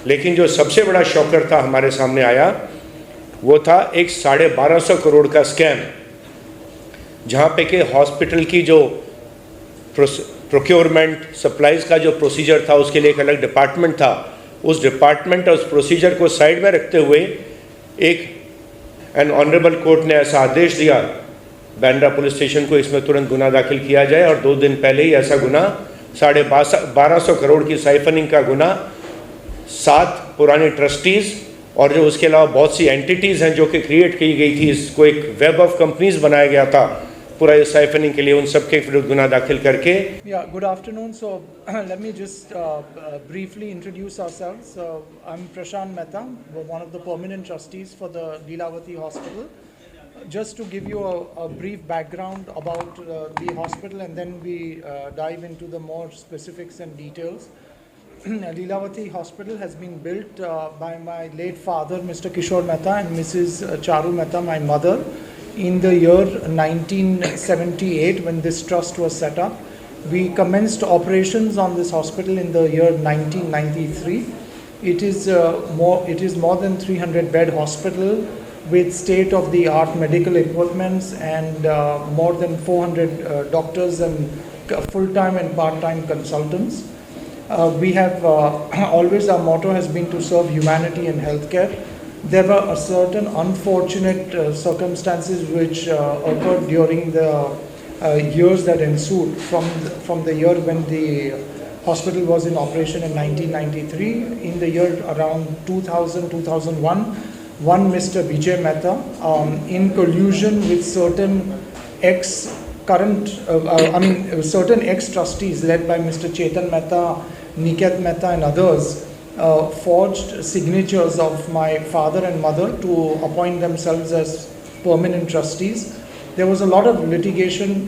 लेकिन जो सबसे बड़ा शॉकर था हमारे सामने आया वो था एक 1250 करोड़ का स्कैम, जहाँ पे कि हॉस्पिटल की जो प्रोक्योरमेंट सप्लाईज का जो प्रोसीजर था उसके लिए एक अलग डिपार्टमेंट था, उस डिपार्टमेंट और उस प्रोसीजर को साइड में रखते हुए एन ऑनरेबल कोर्ट ने ऐसा आदेश दिया बांद्रा पुलिस स्टेशन को इसमें तुरंत गुना दाखिल किया जाए, और 2 दिन पहले ही ऐसा गुना 1250 करोड़ की साइफनिंग का गुना 7 पुरानी ट्रस्टीज़ और जो उसके अलावा बहुत सी एंटिटीज़ हैं जो कि क्रिएट की गई थी, इसको एक वेब ऑफ कंपनीज बनाया गया था पूरा इस साइफनिंग के लिए, उन सबके विरुद्ध गुना दाखिल करके। Good afternoon. So let me just briefly introduce ourselves. I'm Prashant Mehta, one of the permanent trustees for the Leelavati Hospital. Just to give you a brief background about the hospital, and then we dive into the more specifics and details. Leelavati Hospital has been built by my late father, Mr. Kishore Mehta, and Mrs. Charu Mehta, my mother, in the year 1978 when this trust was set up. We commenced operations on this hospital in the year 1993. It is more than 300 bed hospital with state-of-the-art medical equipments and more than 400 doctors and full-time and part-time consultants. We have always, our motto has been to serve humanity and healthcare. There were a certain unfortunate circumstances which occurred during the years that ensued from the year when the hospital was in operation in 1993. In the year around 2000-2001, one Mr. Vijay Mehta, in collusion with certain certain ex-trustees led by Mr. Chetan Mehta, Niket Mehta and others, forged signatures of my father and mother to appoint themselves as permanent trustees. There was a lot of litigation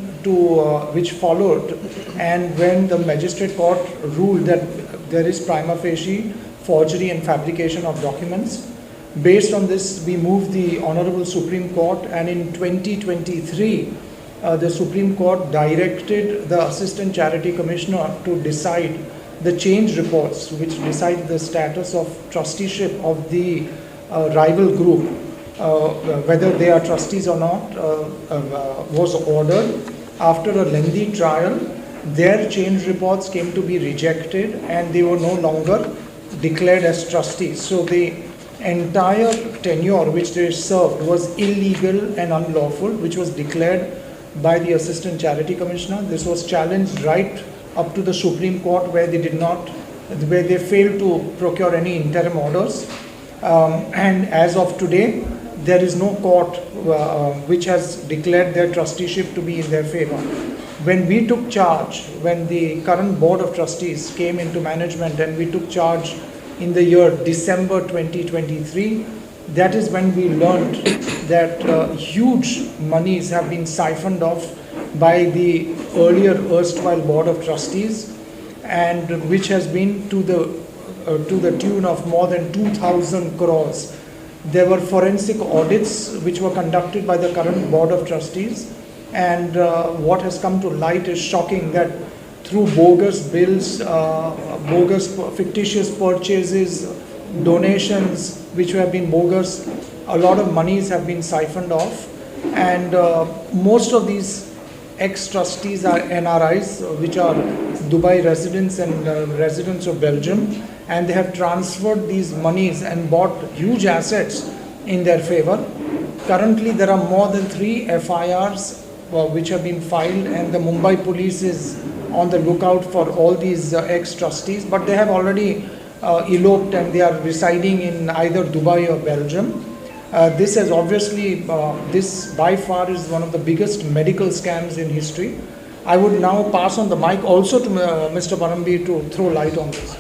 which followed, and when the magistrate court ruled that there is prima facie forgery and fabrication of documents, based on this we moved the Honorable Supreme Court, and in 2023 the Supreme Court directed the Assistant Charity Commissioner to decide the change reports which decide the status of trusteeship of the rival group, whether they are trustees or not, was ordered. After a lengthy trial, their change reports came to be rejected and they were no longer declared as trustees. So the entire tenure which they served was illegal and unlawful, which was declared by the Assistant Charity Commissioner. This was challenged right up to the Supreme Court, where they failed to procure any interim orders. And as of today, there is no court which has declared their trusteeship to be in their favor. When we took charge, when the current board of trustees came into management and we took charge in the year December 2023, that is when we learned that huge monies have been siphoned off by the earlier erstwhile board of trustees, and which has been to the tune of more than 2,000 crores. There were forensic audits which were conducted by the current board of trustees, and what has come to light is shocking, that through bogus bills, bogus fictitious purchases, donations which have been bogus, a lot of monies have been siphoned off, and most of these ex-trustees are NRIs, which are Dubai residents and residents of Belgium, and they have transferred these monies and bought huge assets in their favor. Currently there are more than 3 FIRs which have been filed, and the Mumbai police is on the lookout for all these ex-trustees, but they have already eloped and they are residing in either Dubai or Belgium. This has obviously, this by far is one of the biggest medical scams in history. I would now pass on the mic also to Mr. Parambir to throw light on this.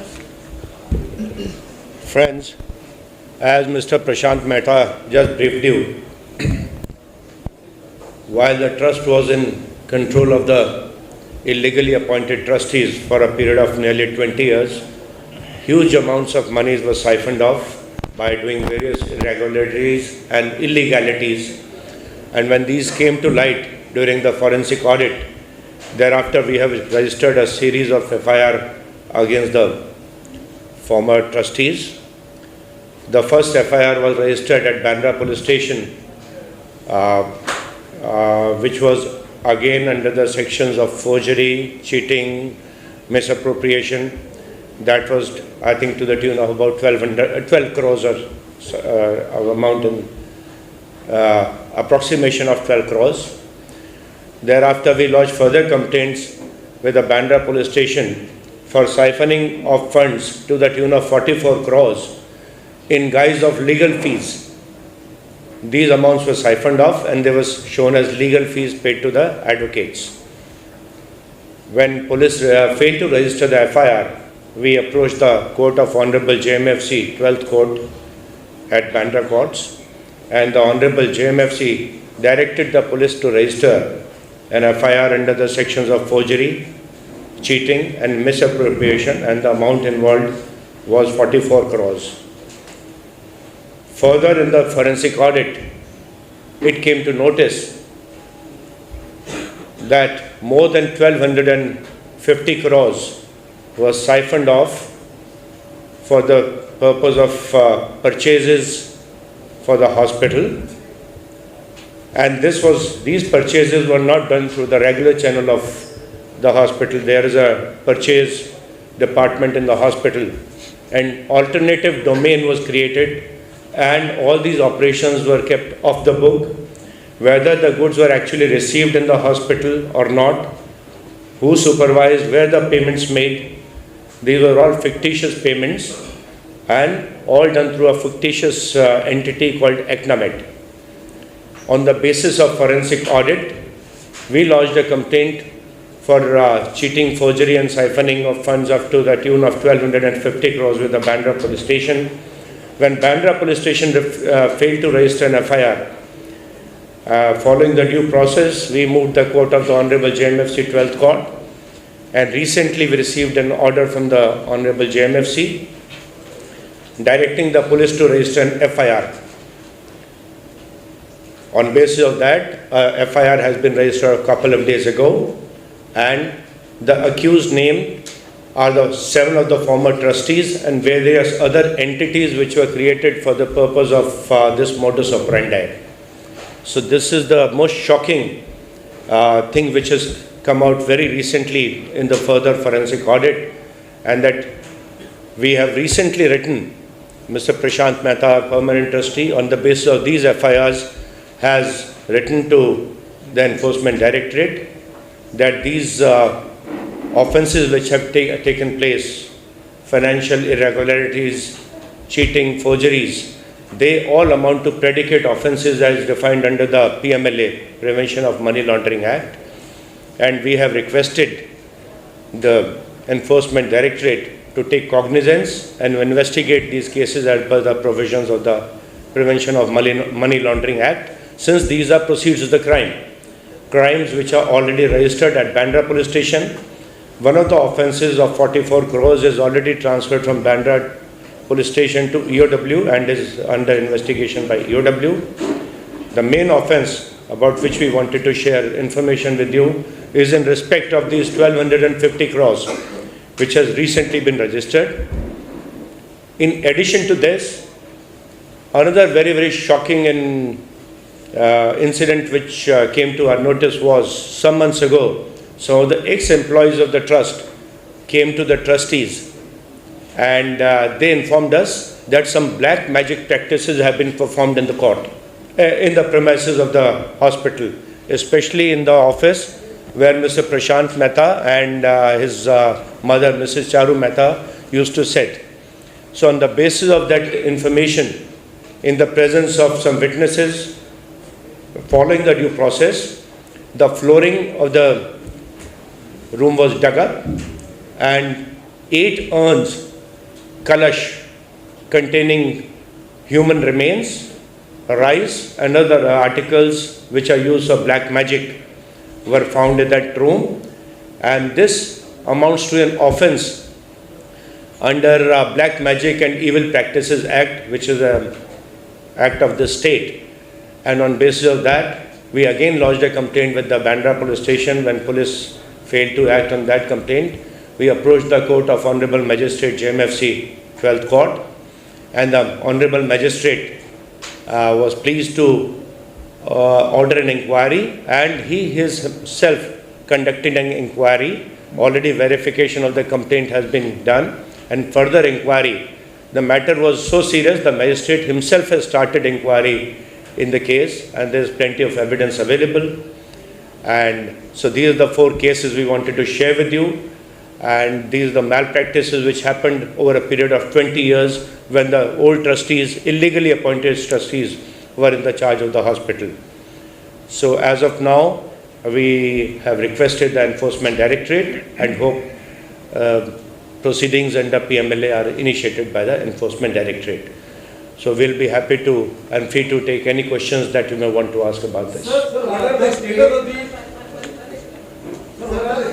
Friends, as Mr. Prashant Mehta just briefed you, while the trust was in control of the illegally appointed trustees for a period of nearly 20 years, huge amounts of monies were siphoned off by doing various irregularities and illegalities. And when these came to light during the forensic audit, thereafter we have registered a series of FIR against the former trustees The first FIR was registered at Bandra Police Station, which was again under the sections of forgery, cheating, misappropriation. That was, I think, to the tune of about 12 crores or amount in approximation of 12 crores. Thereafter, we lodged further complaints with the Bandra Police Station for siphoning of funds to the tune of 44 crores in guise of legal fees. These amounts were siphoned off and they were shown as legal fees paid to the advocates. When police failed to register the FIR, we approached the Court of Honorable JMFC, 12th Court at Bandra Courts, and the Honorable JMFC directed the police to register an FIR under the sections of forgery, cheating and misappropriation, and the amount involved was 44 crores. Further, in the forensic audit, it came to notice that more than 1250 crores was siphoned off for the purpose of purchases for the hospital. And these purchases were not done through the regular channel of the hospital. There is a purchase department in the hospital. An alternative domain was created and all these operations were kept off the book. Whether the goods were actually received in the hospital or not, who supervised, where the payments made, these were all fictitious payments and all done through a fictitious entity called Ecnamed. On the basis of forensic audit, we lodged a complaint for cheating, forgery and siphoning of funds up to the tune of 1250 crores with the Bandra Police Station. When Bandra Police Station failed to register an FIR, following the due process, we moved the court of the Honorable JMFC 12th Court, and recently we received an order from the Honorable JMFC directing the police to register an FIR. On basis of that, FIR has been registered a couple of days ago, and the accused name are the 7 of the former trustees and various other entities which were created for the purpose of this modus operandi. So this is the most shocking thing which has come out very recently in the further forensic audit, and that we have recently written, Mr. Prashant Mehta, permanent trustee, on the basis of these FIRs, has written to the Enforcement Directorate that these offences which have taken place, financial irregularities, cheating, forgeries, they all amount to predicate offences as defined under the PMLA, Prevention of Money Laundering Act. And we have requested the Enforcement Directorate to take cognizance and investigate these cases as per the provisions of the Prevention of Money Laundering Act, since these are proceeds of the crimes which are already registered at Bandra Police Station. One of the offences of 44 crores is already transferred from Bandra Police Station to EOW and is under investigation by EOW. The main offence about which we wanted to share information with you is in respect of these 1250 crores which has recently been registered. In addition to this, another very, very shocking incident which came to our notice was some months ago. Some of the ex-employees of the trust came to the trustees and they informed us that some black magic practices have been performed in the court, in the premises of the hospital, especially in the office where Mr. Prashant Mehta and his mother, Mrs. Charu Mehta, used to sit. So on the basis of that information, in the presence of some witnesses, following the due process, the flooring of the room was dug up and 8 urns, kalash, containing human remains, rice and other articles which are used for black magic were found in that room. And this amounts to an offence under Black Magic and Evil Practices Act, which is an act of the state. And on basis of that, we again lodged a complaint with the Bandra Police Station. When police failed to act on that complaint, we approached the Court of Honorable Magistrate JMFC 12th Court, and the Honorable Magistrate was pleased to order an inquiry, and he himself conducted an inquiry. Already verification of the complaint has been done, and further inquiry. The matter was so serious, the magistrate himself has started inquiry in the case, and there is plenty of evidence available. And so these are the 4 cases we wanted to share with you, and these are the malpractices which happened over a period of 20 years when the old trustees, illegally appointed trustees, were in the charge of the hospital. So as of now, we have requested the Enforcement Directorate and hope proceedings under PMLA are initiated by the Enforcement Directorate. So we'll be happy to and free to take any questions that you may want to ask about this. Sir, what are the status of the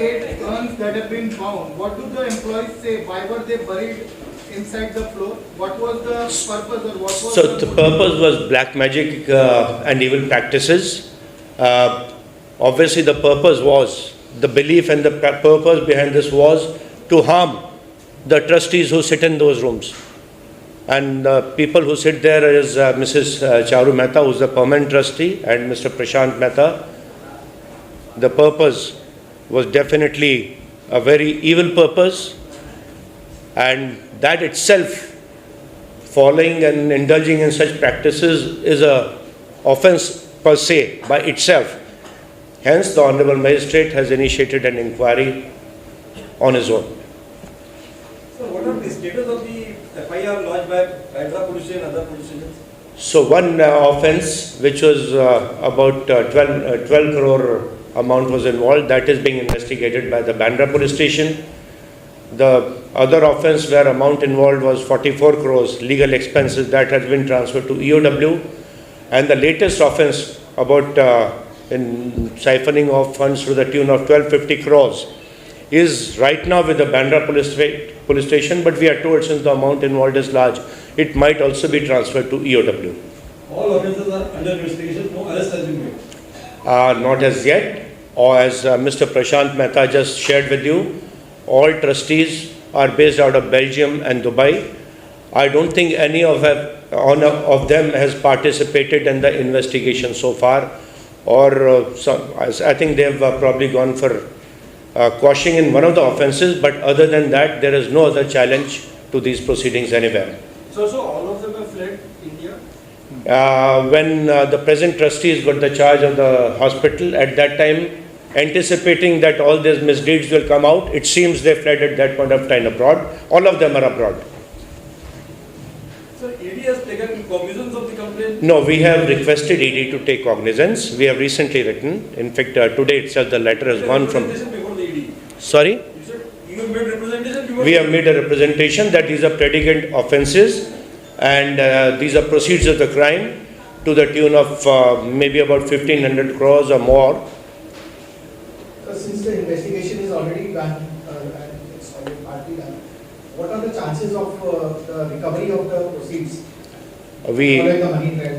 8 urns that have been found? What do the employees say? Why were they buried inside the floor? What was the purpose, or what was So the purpose was black magic and evil practices. Obviously the purpose was, the belief and the purpose behind this was to harm the trustees who sit in those rooms. And people who sit there is Mrs. Charu Mehta, who is the permanent trustee, and Mr. Prashant Mehta. The purpose was definitely a very evil purpose, and that itself, following and indulging in such practices, is a offence per se by itself. Hence, the Honorable Magistrate has initiated an inquiry on his own. So, what are the status of the FIR lodged by Hyderabad Police Station and other police stations? So, one offence which was about 12 crore amount was involved, that is being investigated by the Bandra Police Station. The other offence where amount involved was 44 crores legal expenses, that has been transferred to EOW. And the latest offence about in siphoning of funds to the tune of 1250 crores is right now with the Bandra Police Station, but we are told since the amount involved is large, it might also be transferred to EOW. All offences are under investigation, no arrest has been made. Not as yet, or as Mr. Prashant Mehta just shared with you, all trustees are based out of Belgium and Dubai. I don't think any of them has participated in the investigation so far, or I think they have probably gone for quashing in one of the offences, but other than that, there is no other challenge to these proceedings anywhere. So all of them have fled India? When the present trustees got the charge of the hospital, at that time, anticipating that all these misdeeds will come out, it seems they fled at that point of time abroad. All of them are abroad. So ED has taken cognizance of the complaint? No, we have requested ED to take cognizance. We have recently written. In fact, today itself the letter has gone from... Before the ED. Sorry? You said you have made representation before? We have made a representation that these are predicate offences, and these are proceeds of the crime to the tune of maybe about 1500 crores or more. Since the investigation is already done and it's already partly done, what are the chances of the recovery of the proceeds?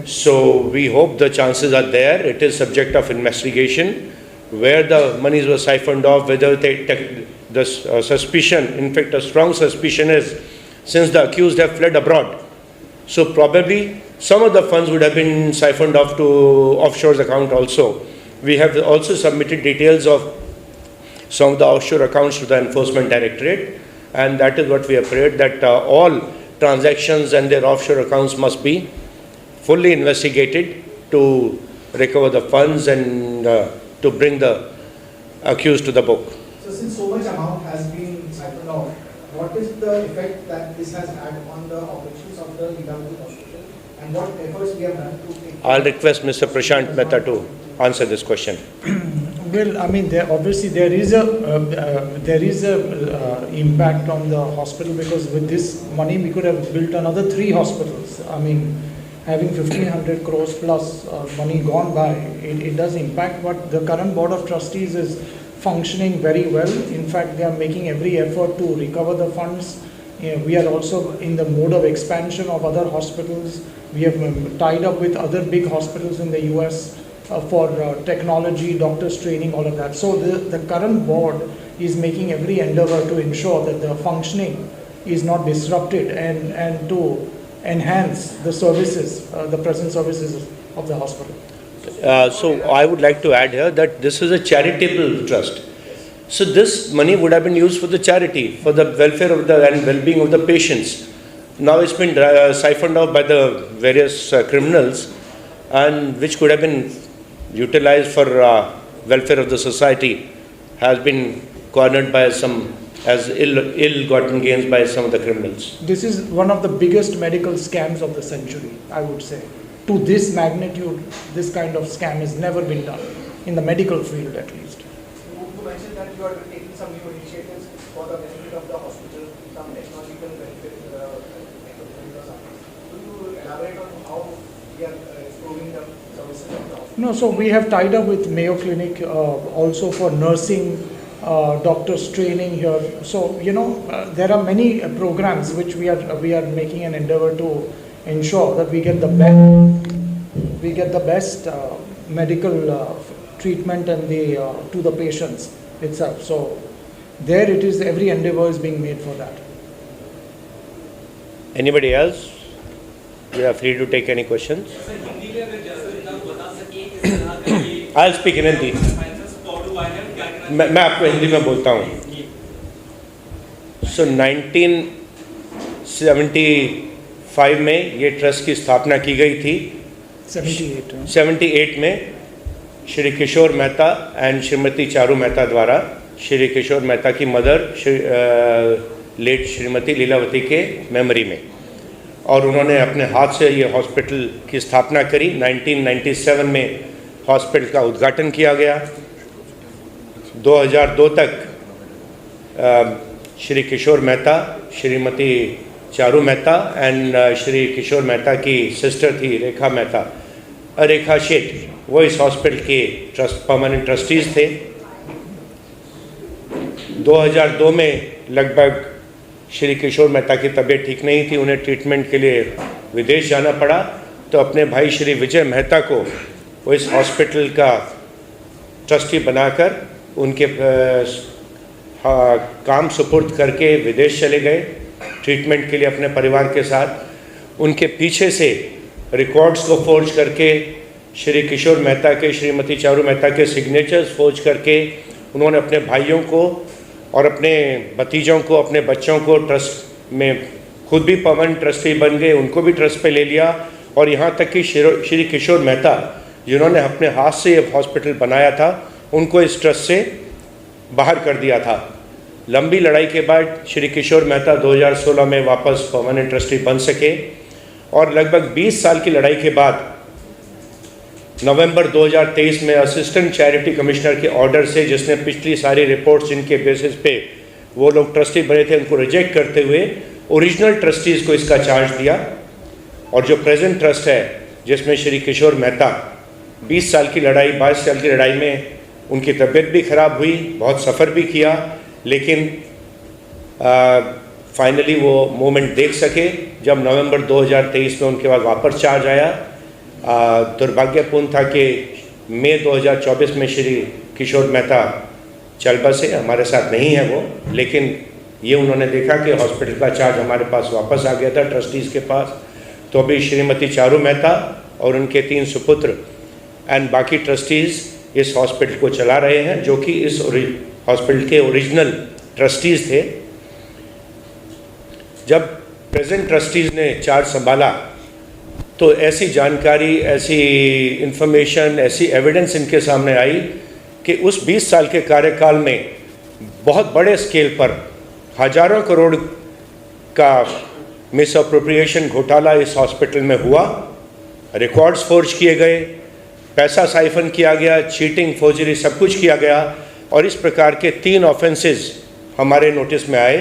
So we hope the chances are there. It is subject of investigation. Where the monies were siphoned off, whether the suspicion, in fact a strong suspicion is, since the accused have fled abroad, so probably some of the funds would have been siphoned off to offshore account also. We have also submitted details of some of the offshore accounts to the Enforcement Directorate, and that is what we have prayed, that all transactions and their offshore accounts must be fully investigated to recover the funds and to bring the accused to the book. So since so much amount has been siphoned off, what is the effect that this has had on the operations of the Leela Hospital, and what efforts we have done to take? I'll request Mr. Prashant Mehta to answer this question. Well, I mean, obviously there is a impact on the hospital, because with this money we could have built another 3 hospitals. I mean, having 1500 crores plus money gone by, it does impact. But the current board of trustees is functioning very well. In fact, they are making every effort to recover the funds. We are also in the mode of expansion of other hospitals. We have tied up with other big hospitals in the US for technology, doctors training, all of that. So the current board is making every endeavor to ensure that the functioning is not disrupted, and to enhance the services, the present services of the hospital. So I would like to add here that this is a charitable trust. So this money would have been used for the charity, for the welfare of the and well-being of the patients. Now it's been siphoned off by the various criminals, and which could have been utilized for welfare of the society, has been cornered by some as ill-gotten gains by some of the criminals. This is one of the biggest medical scams of the century, I would say. To this magnitude, this kind of scam has never been done, in the medical field at least. You mentioned that you are taking some new initiatives for the benefit of the hospital, some technological benefit, could you elaborate on how we are improving the services of the hospital? No, so we have tied up with Mayo Clinic also for nursing, doctors training here. So, there are many programs which we are making an endeavor to ensure that we get the best medical treatment and to the patients itself. So there it is, every endeavor is being made for that. Anybody else? You are free to take any questions. I'll speak in Hindi. मैं आपको हिंदी में बोलता हूँ. So 1975 में ये trust की स्थापना की गई थी. 78 में श्री किशोर मेहता एंड श्रीमती चारू मेहता द्वारा श्री किशोर मेहता की मदर लेट श्रीमती लीलावती के मेमोरी में, और उन्होंने अपने हाथ से ये हॉस्पिटल की स्थापना करी. 1997 में हॉस्पिटल का उद्घाटन किया गया. 2002 तक श्री किशोर मेहता, श्रीमती चारू मेहता एंड श्री किशोर मेहता की सिस्टर थी रेखा शेठ, वो इस हॉस्पिटल के परमानेंट ट्रस्टीज थे. 2002 में लगभग श्री किशोर मेहता की तबीयत ठीक नहीं थी, उन्हें ट्रीटमेंट के लिए विदेश जाना पड़ा. तो अपने भाई श्री विजय मेहता को वो इस हॉस्पिटल का ट्रस्टी बनाकर उनके काम सुपुर्द करके विदेश चले गए ट्रीटमेंट के लिए अपने परिवार के साथ. उनके पीछे से रिकॉर्ड्स को फोर्ज करके श्री किशोर मेहता के, श्रीमती चारू मेहता के सिग्नेचर्स फोर्ज करके उन्होंने अपने भाइयों को और अपने भतीजों को, अपने बच्चों को ट्रस्ट में खुद भी परमानेंट ट्रस्टी बन गए, उनको भी ट्रस्ट पे ले लिया. और यहाँ तक कि श्री किशोर मेहता जिन्होंने अपने हाथ से ये हॉस्पिटल बनाया था, उनको इस ट्रस्ट से बाहर कर दिया था. लंबी लड़ाई के बाद श्री किशोर मेहता 2016 में वापस परमानेंट ट्रस्टी बन सके, और लगभग 20 साल की लड़ाई के बाद नवंबर 2023 में असिस्टेंट चैरिटी कमिश्नर के ऑर्डर से, जिसने पिछली सारी रिपोर्ट्स जिनके बेसिस पे वो लोग ट्रस्टी बने थे उनको रिजेक्ट करते हुए ओरिजिनल ट्रस्टीज़ को इसका चार्ज दिया. और जो प्रेजेंट ट्रस्ट है जिसमें श्री किशोर मेहता 20 साल की लड़ाई, 22 साल की लड़ाई में उनकी तबीयत भी ख़राब हुई, बहुत सफ़र भी किया, लेकिन फाइनली वो मोमेंट देख सके जब नवंबर 2023 में उनके पास वापस चार्ज आया. दुर्भाग्यपूर्ण था कि मई 2024 में श्री किशोर मेहता चल बसे, हमारे साथ नहीं है वो, लेकिन ये उन्होंने देखा कि हॉस्पिटल का चार्ज हमारे पास वापस आ गया था ट्रस्टीज़ के पास. तो अभी श्रीमती चारू मेहता और उनके 3 सुपुत्र एंड बाकी ट्रस्टीज़ इस हॉस्पिटल को चला रहे हैं, जो कि इस हॉस्पिटल के ओरिजिनल ट्रस्टीज़ थे. जब प्रेजेंट ट्रस्टीज़ ने चार्ज संभाला तो ऐसी जानकारी, ऐसी इंफॉर्मेशन, ऐसी एविडेंस इनके सामने आई कि उस 20 साल के कार्यकाल में बहुत बड़े स्केल पर हजारों करोड़ का मिस अप्रोप्रिएशन घोटाला इस हॉस्पिटल में हुआ. रिकॉर्ड्स फोर्ज किए गए, पैसा साइफन किया गया, चीटिंग, फोर्जरी, सब कुछ किया गया. और इस प्रकार के 3 ऑफेंसेस हमारे नोटिस में आए.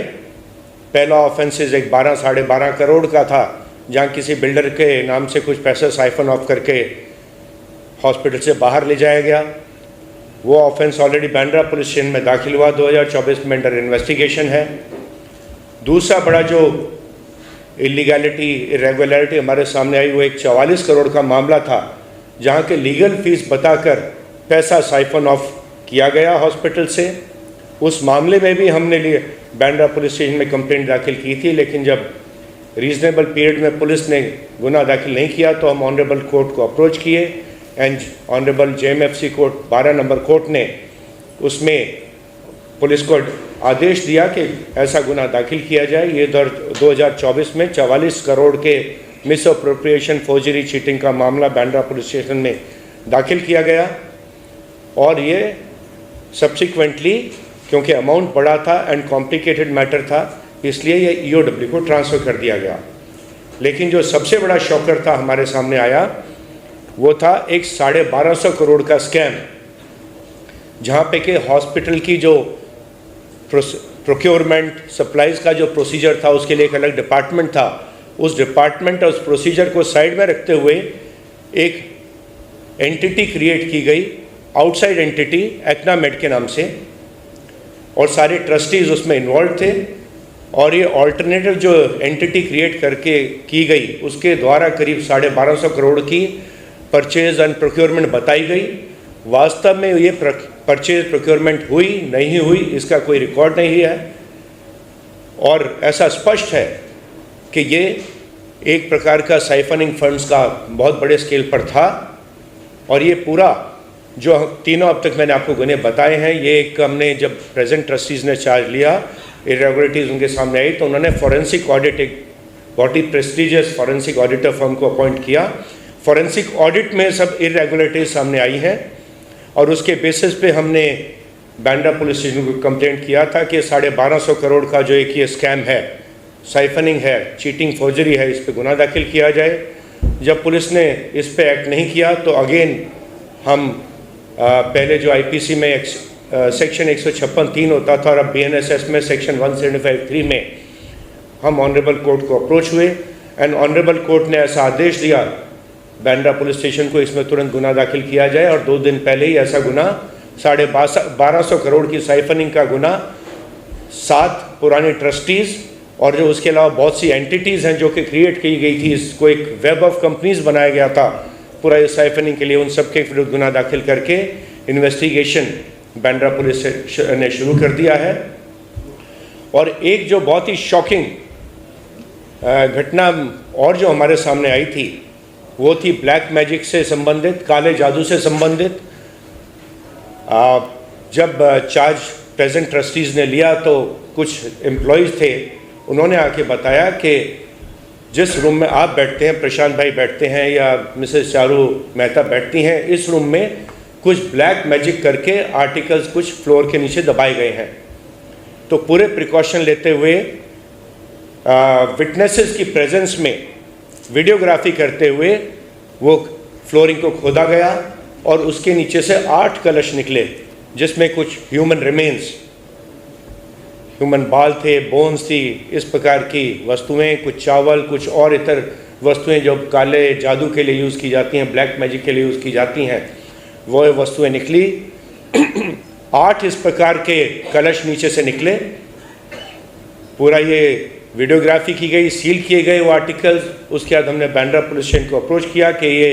पहला ऑफेंसेस एक 12-12.5 करोड़ का था, जहाँ किसी बिल्डर के नाम से कुछ पैसा साइफन ऑफ करके हॉस्पिटल से बाहर ले जाया गया. वो offence already Bandra police station में दाखिल हुआ, 2024 में अंडर इन्वेस्टिगेशन है. दूसरा बड़ा जो इलीगैलिटी, इरेगुलरिटी हमारे सामने आई, वो एक 44 करोड़ का मामला था, जहाँ के लीगल फीस बताकर पैसा साइफन ऑफ किया गया हॉस्पिटल से. उस मामले में भी हमने बांद्रा पुलिस स्टेशन में कंप्लेंट दाखिल की थी, लेकिन जब रीजनेबल पीरियड में पुलिस ने गुना दाखिल नहीं किया तो हम ऑनरेबल कोर्ट को अप्रोच किए and honourable JMFC court 12 number court ने उसमें पुलिस को आदेश दिया कि ऐसा गुना दाखिल किया जाए। ये 2024 में 44 करोड़ के मिस अप्रोप्रिएशन फोर्जरी चीटिंग का मामला बांद्रा पुलिस स्टेशन में दाखिल किया गया और ये सब्सिक्वेंटली क्योंकि अमाउंट बड़ा था एंड कॉम्प्लिकेटेड मैटर था इसलिए ये EOW को ट्रांसफ़र कर दिया गया। लेकिन जो सबसे बड़ा शॉकर था हमारे सामने आया वो था एक 1250 करोड़ का स्कैम, जहाँ पे कि हॉस्पिटल की जो प्रोक्योरमेंट सप्लाईज का जो प्रोसीजर था उसके लिए एक अलग डिपार्टमेंट था। उस डिपार्टमेंट और उस प्रोसीजर को साइड में रखते हुए एक एंटिटी क्रिएट की गई, आउटसाइड एंटिटी एक्नामेड के नाम से, और सारे ट्रस्टीज उसमें इन्वॉल्व थे। और ये ऑल्टरनेटिव जो एंटिटी क्रिएट करके की गई उसके द्वारा करीब 1250 करोड़ की परचेज एंड प्रोक्योरमेंट बताई गई। वास्तव में ये परचेज प्रोक्योरमेंट हुई नहीं हुई इसका कोई रिकॉर्ड नहीं है और ऐसा स्पष्ट है कि ये एक प्रकार का साइफनिंग फंड्स का बहुत बड़े स्केल पर था। और ये पूरा जो तीनों अब तक मैंने आपको गुने बताए हैं, ये एक हमने जब प्रेजेंट ट्रस्टीज़ ने चार्ज लिया, इरेगुलरिटीज़ उनके सामने आई तो उन्होंने फॉरेंसिक ऑडिट, एक बहुत ही प्रेस्टिजियस फॉरेंसिक ऑडिटर फर्म को अपॉइंट किया। फॉरेंसिक ऑडिट में सब इरेगुलरिटीज़ सामने आई हैं और उसके बेसिस पे हमने बांद्रा पुलिस स्टेशन को कंप्लेंट किया था कि 1250 करोड़ का जो एक ये स्कैम है, साइफनिंग है, चीटिंग फोर्जरी है, इस पे गुना दाखिल किया जाए। जब पुलिस ने इस पे एक्ट नहीं किया तो अगेन हम पहले जो IPC में सेक्शन 156(3) होता था और अब BNSS में सेक्शन 175(3) में हम ऑनरेबल कोर्ट को अप्रोच हुए एंड ऑनरेबल कोर्ट ने ऐसा आदेश दिया बांद्रा पुलिस स्टेशन को इसमें तुरंत गुना दाखिल किया जाए। और 2 दिन पहले ही ऐसा गुना 1250 करोड़ की साइफनिंग का गुना 7 पुराने ट्रस्टीज़ और जो उसके अलावा बहुत सी एंटिटीज़ हैं जो कि क्रिएट की गई थी, इसको एक वेब ऑफ कंपनीज बनाया गया था पूरा इस साइफनिंग के लिए, उन सब के विरुद्ध गुना दाखिल करके इन्वेस्टिगेशन बांद्रा पुलिस ने शुरू कर दिया है। और एक जो बहुत ही शॉकिंग घटना और जो हमारे सामने आई थी वो थी ब्लैक मैजिक से संबंधित, काले जादू से संबंधित। जब चार्ज प्रेजेंट ट्रस्टीज़ ने लिया तो कुछ एम्प्लॉयज़ थे, उन्होंने आके बताया कि जिस रूम में आप बैठते हैं, प्रशांत भाई बैठते हैं या मिसेस चारू मेहता बैठती हैं, इस रूम में कुछ ब्लैक मैजिक करके आर्टिकल्स कुछ फ्लोर के नीचे दबाए गए हैं। तो पूरे प्रिकॉशन लेते हुए विटनेसेस की प्रेजेंस में वीडियोग्राफी करते हुए वो फ्लोरिंग को खोदा गया और उसके नीचे से 8 कलश निकले जिसमें कुछ ह्यूमन रिमेन्स, ह्यूमन बाल थे, बोन्स थी, इस प्रकार की वस्तुएं, कुछ चावल, कुछ और इतर वस्तुएं जो काले जादू के लिए यूज़ की जाती हैं, ब्लैक मैजिक के लिए यूज़ की जाती हैं, वो वस्तुएं निकली। 8 इस प्रकार के कलश नीचे से निकले। पूरा ये वीडियोग्राफी की गई, सील किए गए वो आर्टिकल्स। उसके बाद हमने बांद्रा पुलिस स्टेशन को अप्रोच किया कि ये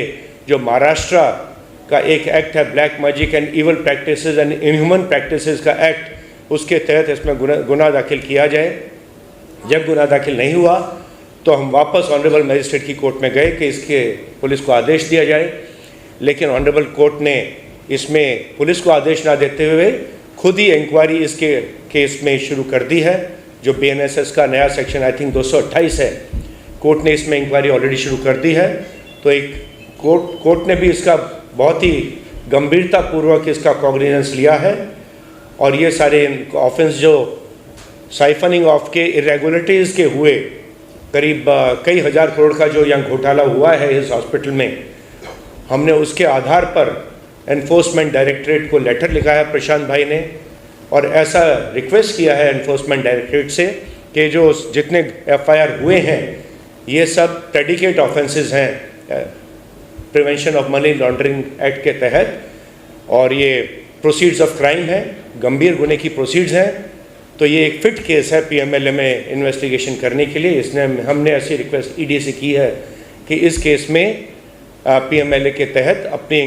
जो महाराष्ट्र का एक एक्ट है black magic and evil practices and inhuman practices का एक्ट, उसके तहत इसमें गुना दाखिल किया जाए। जब गुना दाखिल नहीं हुआ तो हम वापस ऑनरेबल मजिस्ट्रेट की कोर्ट में गए कि इसके पुलिस को आदेश दिया जाए, लेकिन ऑनरेबल कोर्ट ने इसमें पुलिस को आदेश ना देते हुए खुद ही इंक्वायरी इसके केस में शुरू कर दी है। जो BNSS का नया सेक्शन आई थिंक 228 है, कोर्ट ने इसमें इंक्वायरी ऑलरेडी शुरू कर दी है। तो एक कोर्ट ने भी इसका बहुत ही गंभीरतापूर्वक इसका कॉग्निजेंस लिया है और ये सारे ऑफेंस जो साइफनिंग ऑफ के इरेगुलरिटीज़ के हुए, करीब कई हज़ार करोड़ का जो यहाँ घोटाला हुआ है इस हॉस्पिटल में, हमने उसके आधार पर एनफोर्समेंट डायरेक्टरेट को लेटर लिखा है प्रशांत भाई ने और ऐसा रिक्वेस्ट किया है एनफोर्समेंट डायरेक्टरेट से कि जो जितने FIR हुए हैं ये सब प्रेडिकेट ऑफेंसेस हैं prevention of money laundering act के तहत और ये प्रोसीड्स ऑफ क्राइम है, गंभीर गुने की प्रोसीड्स हैं। तो ये एक फिट केस है PMLA में इन्वेस्टिगेशन करने के लिए। इसने हमने ऐसी रिक्वेस्ट ED से की है कि इस केस में PMLA के तहत अपनी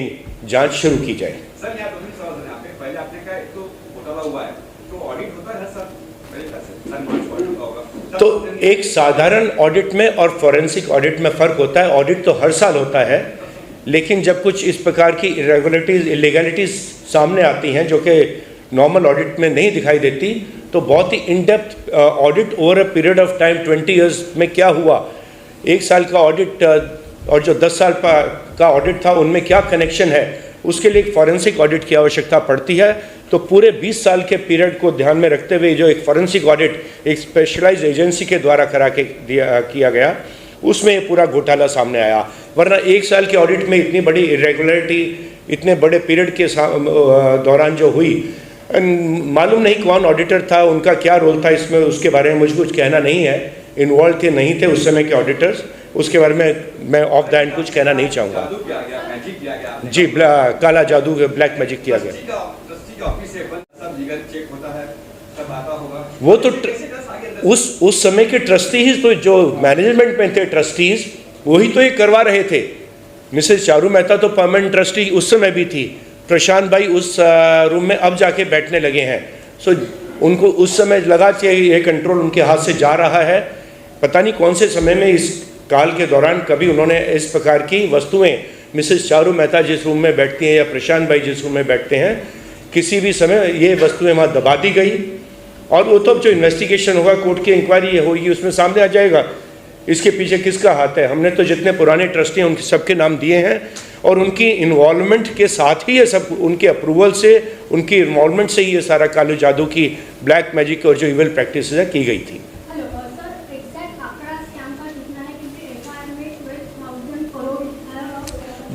जांच शुरू की जाए। सर यहाँ 2 सवाल हैं आपने। पहले आपने कहा एक तो घोटाला हुआ है तो ऑडिट होता है हर साल? तो एक साधारण ऑडिट में और फॉरेंसिक ऑडिट में फ़र्क होता है। ऑडिट तो हर साल होता है, लेकिन जब कुछ इस प्रकार की इरेगुलरिटीज़ इलीगैलिटीज़ सामने आती हैं जो कि नॉर्मल ऑडिट में नहीं दिखाई देती, तो बहुत ही in depth audit over a period of time 20 years में क्या हुआ, एक साल का ऑडिट और जो 10 साल का ऑडिट था उनमें क्या कनेक्शन है, उसके लिए एक फॉरेंसिक ऑडिट की आवश्यकता पड़ती है। तो पूरे 20 साल के पीरियड को ध्यान में रखते हुए जो एक फॉरेंसिक ऑडिट एक स्पेशलाइज्ड एजेंसी के द्वारा किया गया, उसमें ये पूरा घोटाला सामने आया। वरना एक साल के ऑडिट में इतनी बड़ी इरेगुलरिटी इतने बड़े पीरियड के दौरान जो हुई, मालूम नहीं कौन ऑडिटर था, उनका क्या रोल था इसमें, उसके बारे में मुझे कुछ कहना नहीं है। इन्वॉल्व थे नहीं थे उस समय के ऑडिटर्स, उसके बारे में मैं ऑफ द एंड कुछ कहना नहीं चाहूँगा। जी, काला जादू ब्लैक मैजिक किया गया। वो तो उस समय के ट्रस्टीज, तो जो मैनेजमेंट में थे ट्रस्टीज, वही तो ये करवा रहे थे। मिसेस चारू मेहता तो परमानेंट ट्रस्टी उस समय भी थी, प्रशांत भाई उस रूम में अब जाके बैठने लगे हैं। सो उनको उस समय लगा कि ये कंट्रोल उनके हाथ से जा रहा है। पता नहीं कौन से समय में इस काल के दौरान कभी उन्होंने इस प्रकार की वस्तुएं, मिसेस चारू मेहता जिस रूम में बैठती हैं या प्रशांत भाई जिस रूम में बैठते हैं, किसी भी समय ये वस्तुएं वहाँ दबा दी गई। और वो तो जो इन्वेस्टिगेशन होगा, कोर्ट की इंक्वायरी होगी, उसमें सामने आ जाएगा इसके पीछे किसका हाथ है। हमने तो जितने पुराने ट्रस्टी हैं उनके सबके नाम दिए हैं, और उनकी इन्वॉल्वमेंट के साथ ही ये सब, उनके अप्रूवल से, उनकी इन्वॉल्वमेंट से ही ये सारा कालू जादू की ब्लैक मैजिक और जो इविल प्रैक्टिस है की गई थी।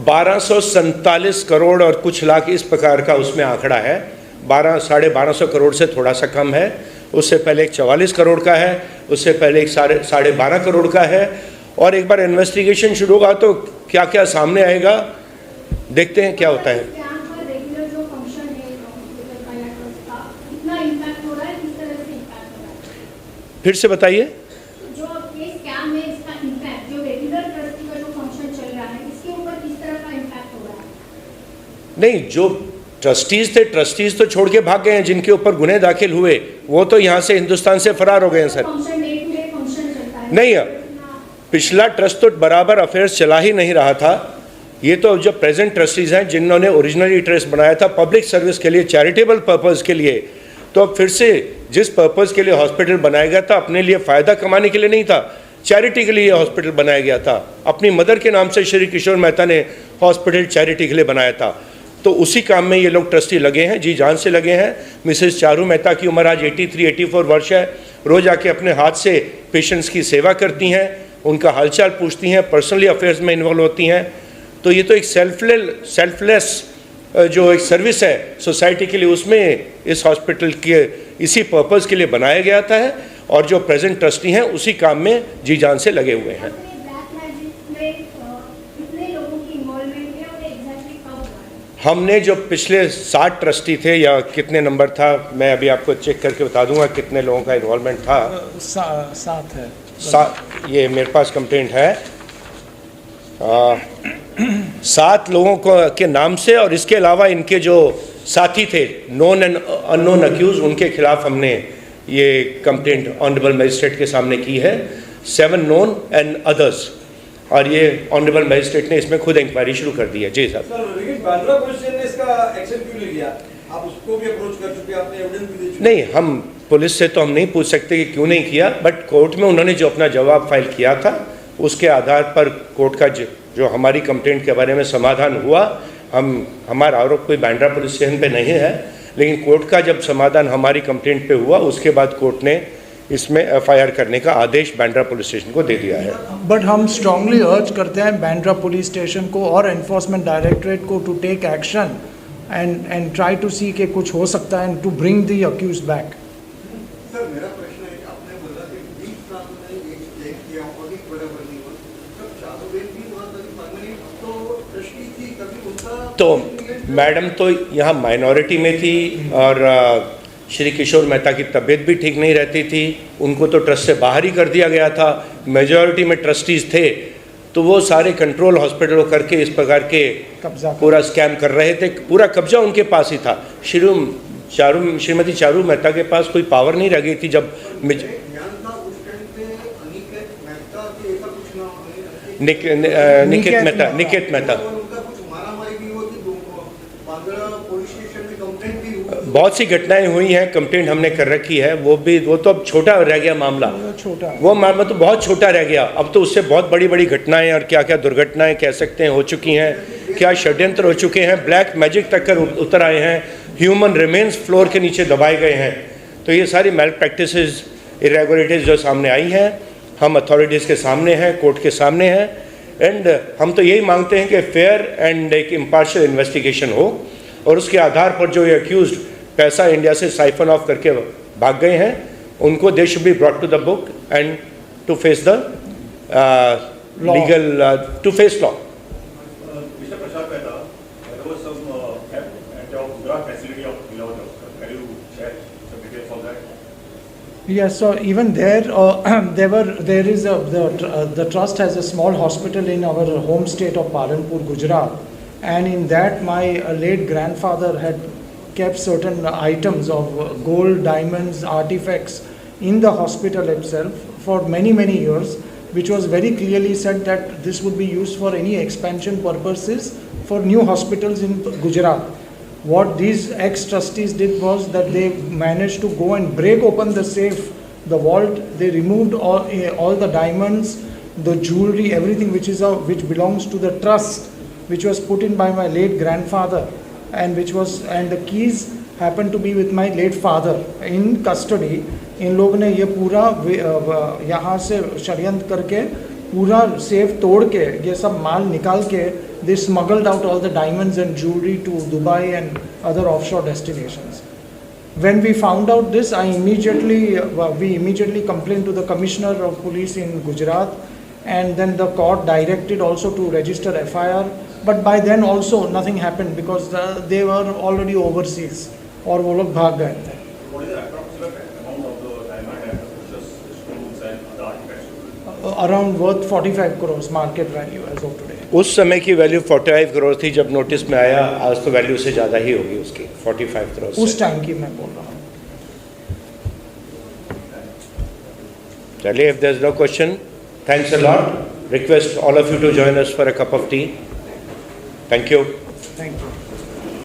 1247 करोड़ और कुछ लाख इस प्रकार का उसमें आंकड़ा है। 1200 करोड़ से थोड़ा सा कम है। उससे पहले एक 44 करोड़ का है, उससे पहले एक 12.5 करोड़ का है। और एक बार इन्वेस्टिगेशन शुरू होगा तो क्या क्या सामने आएगा, देखते हैं क्या होता है। फिर से बताइए। नहीं, जो ट्रस्टीज थे, ट्रस्टीज तो छोड़ के भाग गए हैं। जिनके ऊपर गुने दाखिल हुए वो तो यहाँ से हिंदुस्तान से फरार हो गए हैं सर। नहीं, पिछला ट्रस्ट तो बराबर अफेयर्स चला ही नहीं रहा था। ये तो जो प्रेजेंट ट्रस्टीज हैं जिन्होंने ओरिजिनली ट्रस्ट बनाया था पब्लिक सर्विस के लिए, चैरिटेबल पर्पज़ के लिए, तो अब फिर से जिस पर्पज़ के लिए हॉस्पिटल बनाया गया था, अपने लिए फ़ायदा कमाने के लिए नहीं था, चैरिटी के लिए हॉस्पिटल बनाया गया था। अपनी मदर के नाम से श्री किशोर मेहता ने हॉस्पिटल चैरिटी के लिए बनाया था। तो उसी काम में ये लोग ट्रस्टी लगे हैं, जी जान से लगे हैं। मिसेस चारू मेहता की उम्र आज 83-84 वर्ष है। रोज़ आके अपने हाथ से पेशेंट्स की सेवा करती हैं, उनका हालचाल पूछती हैं, पर्सनली अफेयर्स में इन्वॉल्व होती हैं। तो ये तो एक सेल्फलेस जो एक सर्विस है सोसाइटी के लिए, उसमें इस हॉस्पिटल के इसी पर्पज़ के लिए बनाया गया था है। और जो प्रेजेंट ट्रस्टी हैं उसी काम में जी जान से लगे हुए हैं। हमने जो पिछले 60 ट्रस्टी थे, या कितने नंबर था, मैं अभी आपको चेक करके बता दूंगा कितने लोगों का इन्वॉल्वमेंट था। 7 है। 7, ये मेरे पास कंप्लेंट है। 7 लोगों के नाम से, और इसके अलावा इनके जो साथी थे नोन एंड अननोन अक्यूज, उनके खिलाफ हमने ये कंप्लेंट ऑनरेबल मजिस्ट्रेट के सामने की है। 7 नोन एंड अदर्स, और ये ऑनरेबल मजिस्ट्रेट ने इसमें खुद इंक्वायरी शुरू कर दी है। जी साहब। सर, लेकिन बांद्रा पुलिस ने इसका एक्शन क्यों नहीं लिया? आप उसको भी अप्रोच कर चुके, आपने एविडेंस भी दे चुके। नहीं, हम पुलिस से तो हम नहीं पूछ सकते कि क्यों नहीं किया, बट कोर्ट में उन्होंने जो अपना जवाब फाइल किया था उसके आधार पर कोर्ट का जो हमारी कंप्लेंट के बारे में समाधान हुआ। हमारा आरोप कोई बांद्रा पुलिस स्टेशन पे नहीं है, लेकिन कोर्ट का जब समाधान हमारी कंप्लेंट पे हुआ उसके बाद कोर्ट ने इसमें एफआईआर करने का आदेश बांद्रा पुलिस स्टेशन को दे दिया है। बट हम स्ट्रांगली अर्ज करते हैं बांद्रा पुलिस स्टेशन को और एनफोर्समेंट डायरेक्टरेट को to take action and try to see कि कुछ हो सकता है and to bring the accused back. Sir, मेरा प्रश्न है कि आपने बोला कि 20 साल में एक चेक किया, ऑडिट बराबर नहीं हुआ, तब चादुबेन भी वहाँ तक परमानेंट तो ट्रस्टी थी, कभी उनका तो मैडम तो यहाँ माइनॉरिटी में थी, और श्री किशोर मेहता की तबीयत भी ठीक नहीं रहती थी, उनको तो ट्रस्ट से बाहर ही कर दिया गया था। मेजॉरिटी में ट्रस्टीज थे, तो वो सारे कंट्रोल हॉस्पिटलों करके इस प्रकार के पूरा स्कैम कर रहे थे। पूरा कब्जा उनके पास ही था। श्री श्रीमती चारू मेहता के पास कोई पावर नहीं रह गई थी जब ज्ञान था उस टाइम पे अनिकेत मेहता के ऐसा कुछ नाम है निकेत मेहता और उनका कुछ मारामारी भी हुई थी, बांद्रा पुलिस स्टेशन में कंप्लेंट भी हुई। बहुत सी घटनाएं हुई हैं, कंप्लेंट हमने कर रखी है। वो तो अब छोटा रह गया मामला, छोटा वो मामला तो बहुत छोटा रह गया। अब तो उससे बहुत बड़ी बड़ी घटनाएं और क्या क्या दुर्घटनाएं कह सकते हैं हो चुकी हैं, क्या षड्यंत्र हो चुके हैं, ब्लैक मैजिक तक कर उतर आए हैं, ह्यूमन रिमेन्स फ्लोर के नीचे दबाए गए हैं। तो ये सारी मैल प्रैक्टिसेस, इरेगुलरिटीज़ जो सामने आई हैं, हम अथॉरिटीज़ के सामने हैं, कोर्ट के सामने हैं, एंड हम तो यही मांगते हैं कि फेयर एंड एक इम्पार्शियल इन्वेस्टिगेशन हो और उसके आधार पर जो ये अक्यूज पैसा इंडिया से साइफन ऑफ करके भाग गए हैं उनको they should be brought to the book and to face the legal to face law. Mr. Prashad Mehta, there was some at your Gujarat facility of Milwaukee Hospital. Can you share some details on that? Yes, so even there, the trust has a small hospital in our home state of Palanpur, Gujarat, and in that my late grandfather had kept certain items of gold, diamonds, artifacts in the hospital itself for many years, which was very clearly said that this would be used for any expansion purposes for new hospitals in Gujarat. What these ex-trustees did was that they managed to go and break open the safe, the vault. They removed all the diamonds, the jewelry, everything which belongs to the trust, which was put in by my late grandfather, and the keys happened to be with my late father in custody. इन लोग ने ये पूरा यहाँ से षड्यंत्र करके पूरा safe तोड़ के ये सब माल निकाल के they smuggled out all the diamonds and jewelry to Dubai and other offshore destinations. When we found out this, we immediately complained to the Commissioner of Police in Gujarat, and then the court directed also to register FIR. But by then also nothing happened because they were already overseas और वो लोग भाग गए थे. What is the approximate amount of the diamond and the precious stones and other artifacts? Around worth 45 crores market value as of today. उस समय की value 45 crore थी जब नोटिस में आया, आज तो वैल्यू से ज़्यादा ही होगी उसकी 45 करोड़ से। उस टाइम की मैं बोल रहा हूँ। चलिए, if there is no question, thanks a lot. Request all of you to join us for a cup of tea. Thank you. Thank you.